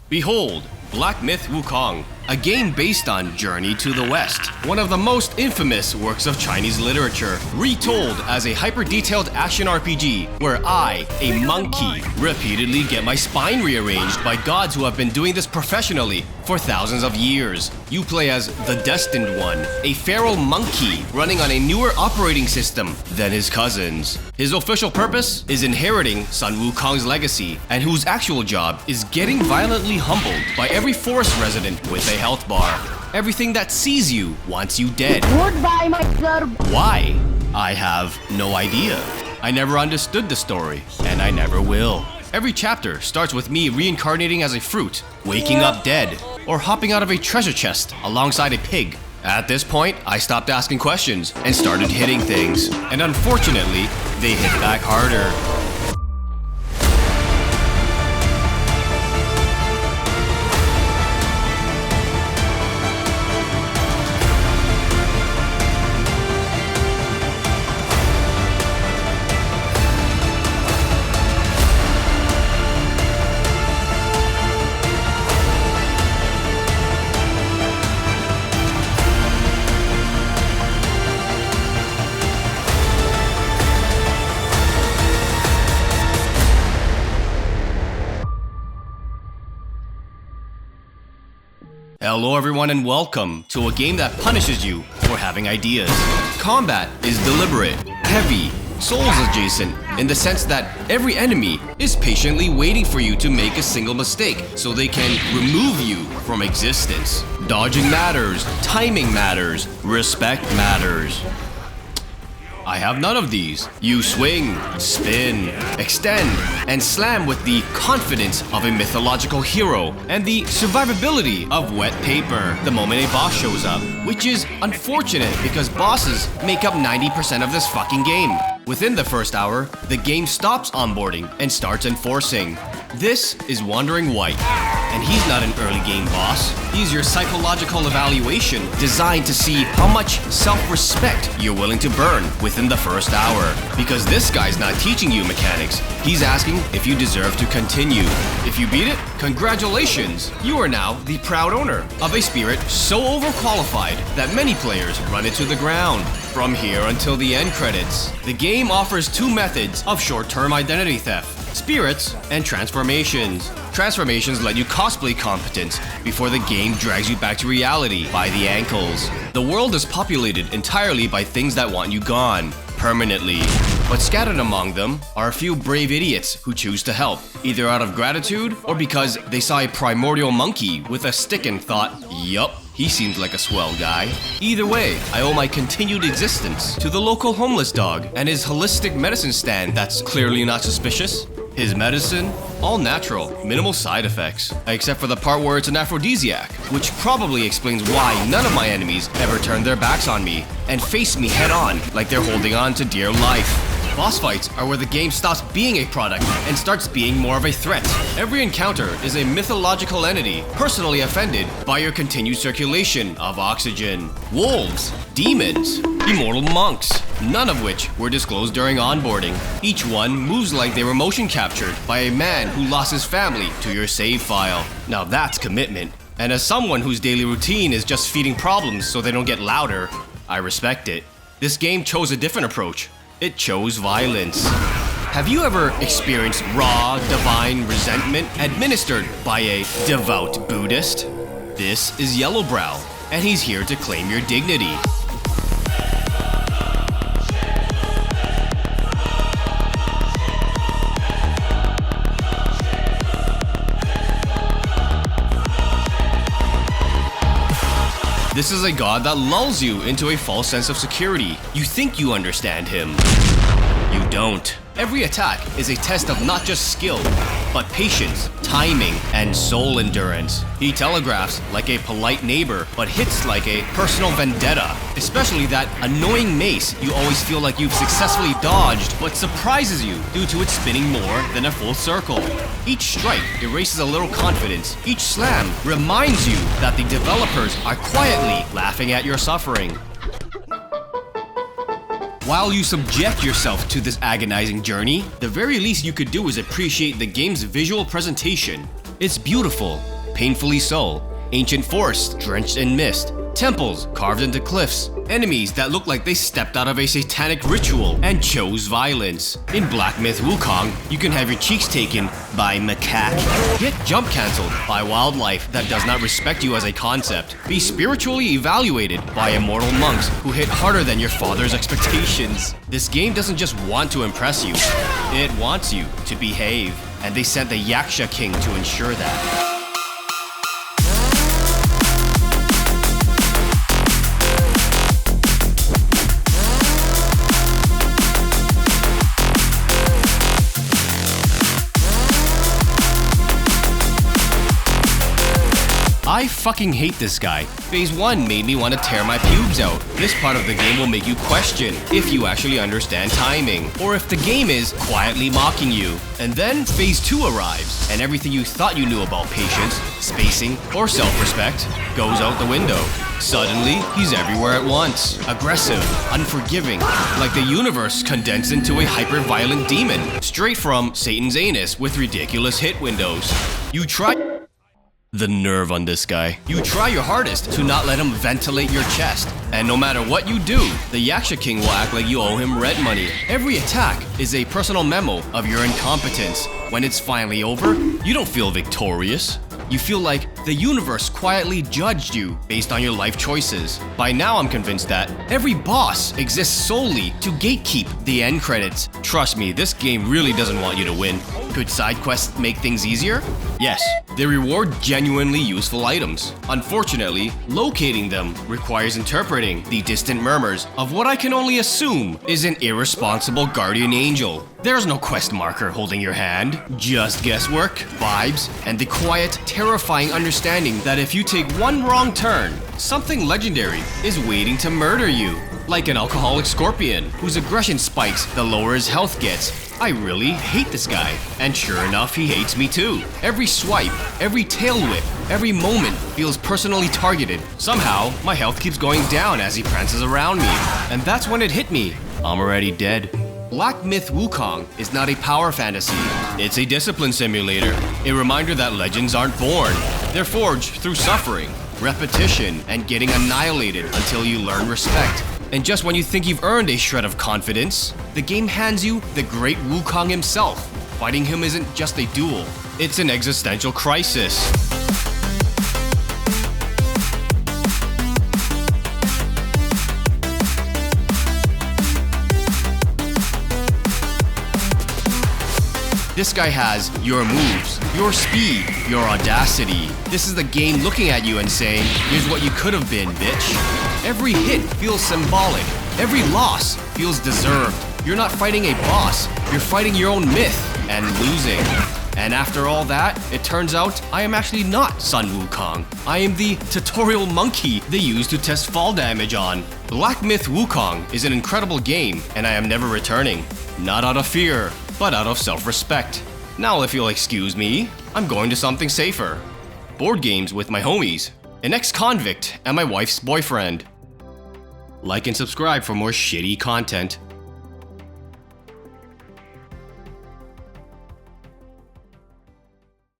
Behold, Black Myth Wukong, a game based on Journey to the West, one of the most infamous works of Chinese literature, retold as a hyper-detailed action RPG where I, a monkey, repeatedly get my spine rearranged by gods who have been doing this professionally for thousands of years. You play as the Destined One, a feral monkey running on a newer operating system than his cousins. His official purpose is inheriting Sun Wukong's legacy, and whose actual job is getting violently humbled by every forest resident with a health bar. Everything that sees you wants you dead. Goodbye, my sir. Why? I have no idea. I never understood the story, and I never will. Every chapter starts with me reincarnating as a fruit, waking up dead, or hopping out of a treasure chest alongside a pig. At this point, I stopped asking questions and started hitting things, and unfortunately, they hit back harder. Hello everyone and welcome to a game that punishes you for having ideas. Combat is deliberate, heavy, souls adjacent, in the sense that every enemy is patiently waiting for you to make a single mistake so they can remove you from existence. Dodging matters, timing matters, respect matters. I have none of these. You swing, spin, extend, and slam with the confidence of a mythological hero and the survivability of wet paper the moment a boss shows up, which is unfortunate because bosses make up 90% of this fucking game. Within the first hour, the game stops onboarding and starts enforcing. This is Wandering White, and he's not an early game boss. He's your psychological evaluation designed to see how much self-respect you're willing to burn within the first hour. Because this guy's not teaching you mechanics, he's asking if you deserve to continue. If you beat it, congratulations! You are now the proud owner of a spirit so overqualified that many players run it to the ground. From here until the end credits, the game offers two methods of short-term identity theft: spirits and transformations. Transformations let you cosplay competence before the game drags you back to reality by the ankles. The world is populated entirely by things that want you gone, permanently. But scattered among them are a few brave idiots who choose to help, either out of gratitude or because they saw a primordial monkey with a stick and thought, yup, he seems like a swell guy. Either way, I owe my continued existence to the local homeless dog and his holistic medicine stand that's clearly not suspicious. His medicine, all natural, minimal side effects, except for the part where it's an aphrodisiac, which probably explains why none of my enemies ever turn their backs on me and face me head on like they're holding on to dear life. Boss fights are where the game stops being a product and starts being more of a threat. Every encounter is a mythological entity personally offended by your continued circulation of oxygen. Wolves, demons, immortal monks, none of which were disclosed during onboarding. Each one moves like they were motion captured by a man who lost his family to your save file. Now that's commitment. And as someone whose daily routine is just feeding problems so they don't get louder, I respect it. This game chose a different approach. It chose violence. Have you ever experienced raw, divine resentment administered by a devout Buddhist? This is Yellowbrow, and he's here to claim your dignity. This is a god that lulls you into a false sense of security. You think you understand him. You don't. Every attack is a test of not just skill, but patience, timing, and soul endurance. He telegraphs like a polite neighbor, but hits like a personal vendetta. Especially that annoying mace you always feel like you've successfully dodged, but surprises you due to it spinning more than a full circle. Each strike erases a little confidence. Each slam reminds you that the developers are quietly laughing at your suffering. While you subject yourself to this agonizing journey, the very least you could do is appreciate the game's visual presentation. It's beautiful, painfully so. Ancient forests drenched in mist, temples carved into cliffs, enemies that look like they stepped out of a satanic ritual and chose violence. In Black Myth Wukong, you can have your cheeks taken by macaque, get jump cancelled by wildlife that does not respect you as a concept, be spiritually evaluated by immortal monks who hit harder than your father's expectations. This game doesn't just want to impress you, it wants you to behave, and they sent the Yaksha King to ensure that. I fucking hate this guy. Phase 1 made me want to tear my pubes out. This part of the game will make you question if you actually understand timing, or if the game is quietly mocking you. And then Phase 2 arrives, and everything you thought you knew about patience, spacing, or self-respect goes out the window. Suddenly, he's everywhere at once. Aggressive, unforgiving, like the universe condensed into a hyper-violent demon, straight from Satan's anus with ridiculous hit windows. You try... The nerve on this guy. You try your hardest to not let him ventilate your chest. And no matter what you do, the Yaksha King will act like you owe him red money. Every attack is a personal memo of your incompetence. When it's finally over, you don't feel victorious. You feel like the universe quietly judged you based on your life choices. By now I'm convinced that every boss exists solely to gatekeep the end credits. Trust me, this game really doesn't want you to win. Could side quests make things easier? Yes, they reward genuinely useful items. Unfortunately, locating them requires interpreting the distant murmurs of what I can only assume is an irresponsible guardian angel. There's no quest marker holding your hand, just guesswork, vibes, and the quiet, terrifying understanding that if you take one wrong turn, something legendary is waiting to murder you. Like an alcoholic scorpion whose aggression spikes the lower his health gets. I really hate this guy, and sure enough, he hates me too. Every swipe, every tail whip, every moment feels personally targeted. Somehow, my health keeps going down as he prances around me, and that's when it hit me. I'm already dead. Black Myth Wukong is not a power fantasy. It's a discipline simulator, a reminder that legends aren't born. They're forged through suffering, repetition, and getting annihilated until you learn respect. And just when you think you've earned a shred of confidence, the game hands you the great Wukong himself. Fighting him isn't just a duel, it's an existential crisis. This guy has your moves, your speed, your audacity. This is the game looking at you and saying, here's what you could have been, bitch. Every hit feels symbolic. Every loss feels deserved. You're not fighting a boss, you're fighting your own myth and losing. And after all that, it turns out I am actually not Sun Wukong. I am the tutorial monkey they use to test fall damage on. Black Myth Wukong is an incredible game, and I am never returning. Not out of fear, but out of self-respect. Now if you'll excuse me, I'm going to something safer. Board games with my homies, an ex-convict, and my wife's boyfriend. Like and subscribe for more shitty content.